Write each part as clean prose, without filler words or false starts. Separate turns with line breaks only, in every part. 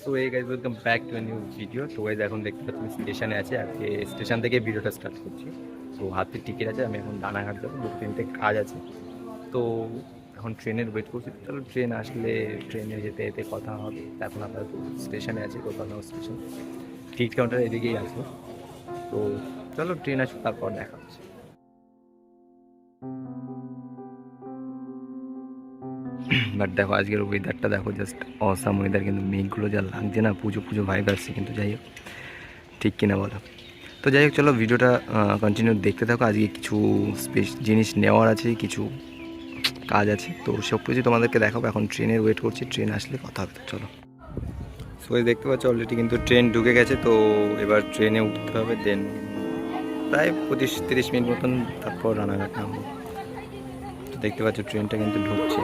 So এই guys welcome back to new video. তো guys এখন দেখতে পাচ্ছি স্টেশনে আছে, আজকে স্টেশন থেকে ভিডিওটা স্টার্ট করছি। তো হাতে টিকিট আছে, আমি এখন রানাঘাট যাবো, 2-3টে কাজ আছে। তো এখন ট্রেনের ওয়েট করছি। চলো ট্রেন আসলে ট্রেনে যেতে যেতে কথা হবে। এখন আমরা স্টেশনে আছি, কোথাও স্টেশন, টিকিট কাউন্টার এদিকেই আছে। তো চলো ট্রেন আসুক, তারপর দেখা হচ্ছে। বাট দেখো আজকের ওয়েদারটা দেখো, জাস্ট অসাম ওয়েদার। কিন্তু মেঘগুলো যা লাগছে না, পুজো পুজো ভাইব আসছে। কিন্তু যাই হোক, ঠিক কিনা বলো? তো যাই হোক, চলো ভিডিওটা কন্টিনিউ দেখতে থাকো। আজকে কিছু জিনিস নেওয়ার আছে, কিছু কাজ আছে, তো সব কিছু তোমাদেরকে দেখাবো। এখন ট্রেনের ওয়েট করছি, ট্রেন আসলে কথা হবে। তো চলো। সো দেখতে পাচ্ছ অলরেডি কিন্তু ট্রেন ঢুকে গেছে। তো এবার ট্রেনে উঠতে হবে, দেন প্রায় 25-30 মিনিট মতন, তারপর রানাঘাট নামবো। তো দেখতে পাচ্ছ ট্রেনটা কিন্তু ঢুকছে।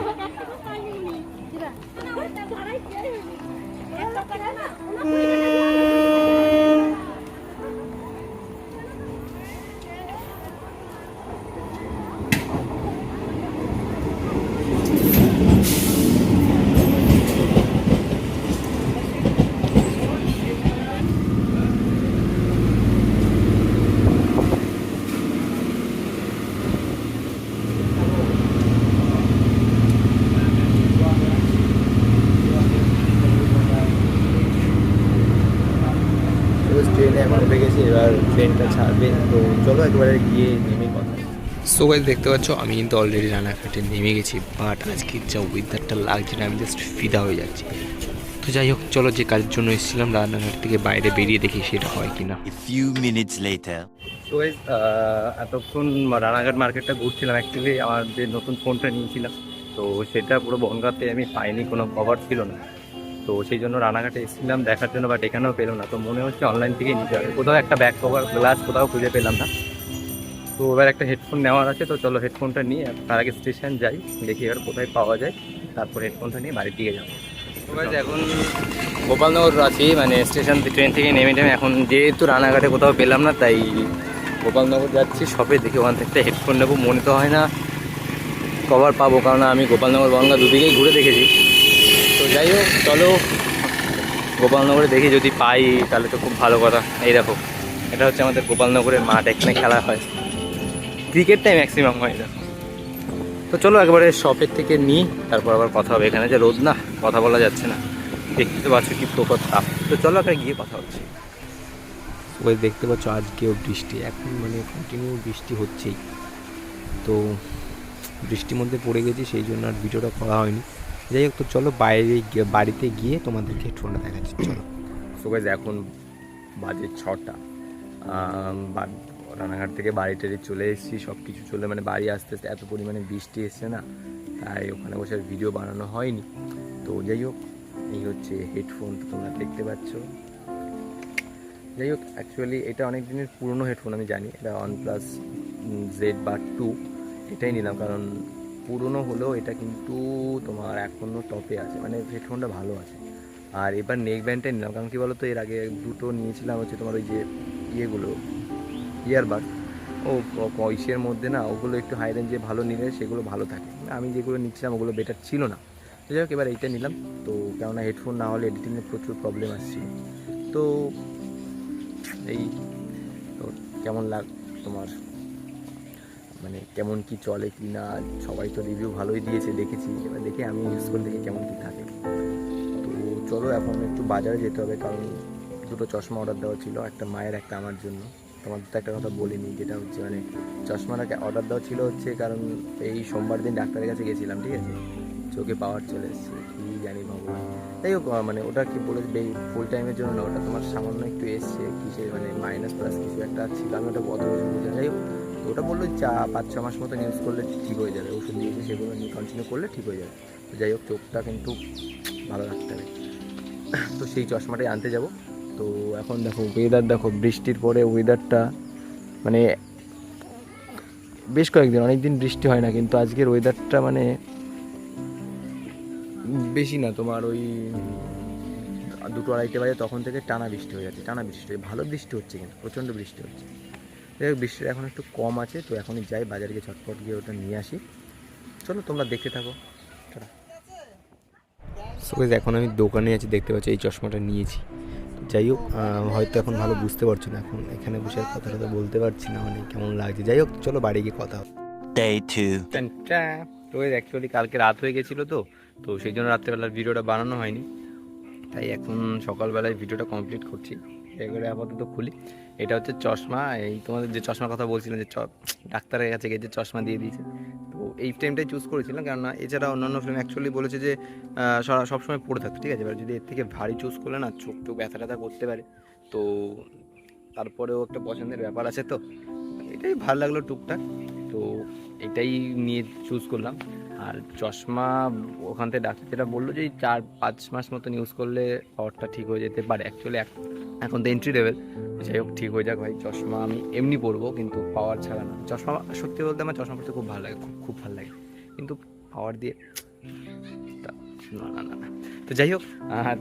ট্রেনে এখন উঠে গেছি, এবার ট্রেনটা ছাড়বে। তো চলো একবারে গিয়ে নেমে কথা। সো গাইস দেখতে পাচ্ছ আমি কিন্তু অলরেডি রানাঘাটে নেমে গেছি। বাট আজকের যা ওয়েদারটা লাগছে না, আমি জাস্ট ফিদা হয়ে যাচ্ছি। তো যাই হোক, চলো যে কাজের জন্য এসেছিলাম রানাঘাট থেকে বাইরে বেরিয়ে দেখি সেটা হয় কিনা। সো গাইস এতক্ষণ রানাঘাট মার্কেটটা ঘুরছিলাম। অ্যাকচুয়ালি আমার যে নতুন ফোনটা নিয়েছিলাম, তো সেটা পুরো বনগাঁতে আমি পাইনি, কোনো কভার ছিল না। তো সেই জন্য রানাঘাটে এসেছিলাম দেখার জন্য, বাট এখানেও পেলো না। তো মনে হচ্ছে অনলাইন থেকেই নিতে হবে। কোথাও একটা ব্যাক কভার গ্লাস কোথাও খুঁজে পেলাম না। তো এবার একটা হেডফোন নেওয়ার আছে। তো চলো হেডফোনটা নিয়ে তার আগে স্টেশন যাই, দেখি এবার কোথায় পাওয়া যায়, তারপর হেডফোনটা নিয়ে বাড়ির দিকে যাবো। এখন গোপালনগর আছি, মানে স্টেশন ট্রেন থেকে নেমে নেমে এখন যেহেতু রানাঘাটে কোথাও পেলাম না, তাই গোপালনগর যাচ্ছি শপে, দেখি ওখান থেকে হেডফোন নেবো। মনে তো হয় না কভার পাবো, কারণ আমি গোপালনগর বনগাঁ দুদিকেই ঘুরে দেখেছি। তো যাই হোক চলো গোপালনগরে দেখি, যদি পাই তাহলে তো খুব ভালো কথা। এই দেখো, এটা হচ্ছে আমাদের গোপালনগরের মাঠ, এখানে খেলা হয়, ক্রিকেটটাই ম্যাক্সিমাম হয়। দেখো, তো চলো একবারে শপের থেকে নিই, তারপর আবার কথা হবে। এখানে যে রোদ না, কথা বলা যাচ্ছে না, দেখতে পাচ্ছ কি প্রকট তাপ। তো চলো একটা গিয়ে কথা হচ্ছে। ওই দেখতে পাচ্ছ আজকেও বৃষ্টি, এখন মানে কন্টিনিউ বৃষ্টি হচ্ছেই। তো বৃষ্টির মধ্যে পড়ে গেছি, সেই জন্য আর ভিডিওটা করা হয়নি। যাই হোক, তো চলো বাইরে বাড়িতে গিয়ে তোমাদেরকে হেডফোনটা দেখাচ্ছি। চলো। সো গাইস এখন বাজে 6টা। রানাঘাট থেকে বাড়িতে চলে এসেছি, সব কিছু চলে, মানে বাড়ি আসতে আসতে এত পরিমাণে বৃষ্টি এসছে না, তাই ওখানে বসে ভিডিও বানানো হয়নি। তো যাই হোক, এই হচ্ছে হেডফোন, তো তোমরা দেখতে পাচ্ছ। যাই হোক, অ্যাকচুয়ালি এটা অনেক দিনের পুরনো হেডফোন, আমি জানি। এটা OnePlus Z2 এটাই নিলাম, কারণ পুরনো হলেও এটা কিন্তু তোমার এখনও টপে আছে, মানে হেডফোনটা ভালো আছে। আর এবার নেক ব্যান্ডটাই নিলাম, কারণ কী বলো তো, এর আগে দুটো নিয়েছিলাম হচ্ছে তোমার ওই যে ইয়েগুলো, ইয়ারবাড, ইসের মধ্যে না, ওগুলো একটু হাই রেঞ্জে ভালো নিলে সেগুলো ভালো থাকে। আমি যেগুলো নিচ্ছিলাম ওগুলো বেটার ছিল না। তো যাই হোক, এবার এইটা নিলাম। তো কেননা হেডফোন না হলে এডিটিংয়ে প্রচুর প্রবলেম আসছিল। তো এই তো কেমন তোমার, মানে কেমন কি চলে কি না, সবাই তো রিভিউ ভালোই দিয়েছে দেখেছি। এবার দেখি আমি ইউজ করে দেখি কেমন কি থাকে। তো চলো এখন একটু বাজারে যেতে হবে, কারণ দুটো চশমা অর্ডার দেওয়া ছিল, একটা মায়ের একটা আমার জন্য। তোমাদের তো একটা কথা বলিনি, যেটা হচ্ছে মানে চশমাটাকে অর্ডার দেওয়া ছিল হচ্ছে, কারণ এই সোমবার দিন ডাক্তারের কাছে গেছিলাম, ঠিক আছে, চোখে পাওয়ার চলে এসেছে, কী জানি ভগবান। যাই হোক, মানে ওটা কি বলে ফুল টাইমের জন্য না, ওটা তোমার সামান্য একটু এসছে কিসে, মানে মাইনাস প্লাস কিছু একটা ছিল, আমি ওটা অত কিছু বুঝি। যাই হোক, তো ওটা বললো 5-6 মাস মতন ইউজ করলে ঠিক হয়ে যাবে, ওষুধ দিয়েছে, সেগুলো নিয়ে কন্টিনিউ করলে ঠিক হয়ে যাবে। তো যাই হোক, চোখটা কিন্তু ভালো রাখতে হবে। তো সেই চশমাটাই আনতে যাব। তো এখন দেখো ওয়েদার, দেখো বৃষ্টির পরে ওয়েদারটা, মানে বেশ কয়েকদিন, অনেক দিন বৃষ্টি হয় না, কিন্তু আজকের ওয়েদারটা মানে বেশি না, তোমার ওই 2-2:30 বাজে তখন থেকে টানা বৃষ্টি হয়ে যাচ্ছে, টানা বৃষ্টি, ভালো বৃষ্টি হচ্ছে, কিন্তু প্রচণ্ড বৃষ্টি হচ্ছে। যাই হোক, বৃষ্টিটা এখন একটু কম আছে, তো এখনই যাই বাজারে গিয়ে ঝটপট গিয়ে ওটা নিয়ে আসি। চলো তোমরা দেখতে থাকো। সো গাইস এখন আমি দোকানে আছি, দেখতে পাচ্ছি এই চশমাটা নিয়েছি। যাই হোক হয়তো এখন ভালো বুঝতে পারছো না, এখন এখানে বসে আর কথাটা তো বলতে পারছি না, মানে কেমন লাগছে। যাই হোক চলো বাড়ি গিয়ে কথা হবে।
Day 2.
তো অ্যাকচুয়ালি কালকে রাত হয়ে গেছিলো, তো তো সেই জন্য রাত্রেবেলার ভিডিওটা বানানো হয়নি, তাই এখন সকালবেলায় ভিডিওটা কমপ্লিট করছি। এগুলো আপাতত খুলি। এটা হচ্ছে চশমা, এই তোমাদের যে চশমার কথা বলছিলাম, যে ডাক্তারের কাছে গিয়ে যে চশমা দিয়ে দিয়েছে, তো এই ফ্রেমটাই চুজ করেছিলাম, কেননা এছাড়া অন্যান্য ফ্রেম অ্যাকচুয়ালি বলেছে যে সবসময় পড়ে থাকতে, ঠিক আছে। এবার যদি এর থেকে ভারী চুজ করলে না চোখ টোক ব্যথা ট্যাথা করতে পারে, তো তারপরেও একটা পছন্দের ব্যাপার আছে, তো এটাই ভালো লাগলো টুকটাক, তো এটাই নিয়ে চুজ করলাম। আর চশমা ওখান থেকে ডাক্তার যেটা বললো যে 4-5 মাস মতন ইউজ করলে পাওয়ারটা ঠিক হয়ে যেতে পারে। অ্যাকচুয়ালি এখন তো এন্ট্রি লেভেল, যাই হোক ঠিক হয়ে যাক ভাই। চশমা আমি এমনি পরবো, কিন্তু পাওয়ার ছাড়া না। চশমা সত্যি বলতে আমার চশমা পরতে খুব ভালো লাগে, খুব ভালো লাগে, কিন্তু পাওয়ার দিয়ে না না না না। তো যাই হোক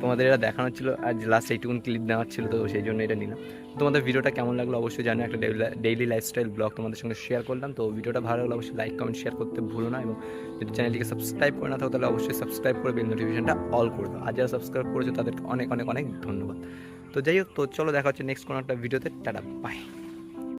তোমাদের এটা দেখানোর ছিল, আজ লাস্ট এইটুকুন ক্লিপ নেওয়ার ছিল, তো সেই জন্য এটা নিলাম। তোমাদের ভিডিওটা কেমন লাগলো অবশ্যই জানো, একটা ডেইলি লাইফস্টাইল ব্লগ তোমাদের সঙ্গে শেয়ার করলাম। তো ভিডিওটা ভালো লাগলো অবশ্যই লাইক কমেন্ট শেয়ার করতে ভুলো না, এবং যদি চ্যানেলটিকে সাবস্ক্রাইব করে না থাকো তাহলে অবশ্যই সাবস্ক্রাইব করে বেল নোটিফিকেশনটা অল করে দাও। আর যারা সাবস্ক্রাইব করেছো তাদেরকে অনেক অনেক অনেক ধন্যবাদ। তো যাই হোক, তো চলো দেখা হচ্ছে নেক্সট কোনো একটা ভিডিওতে। Tata, by.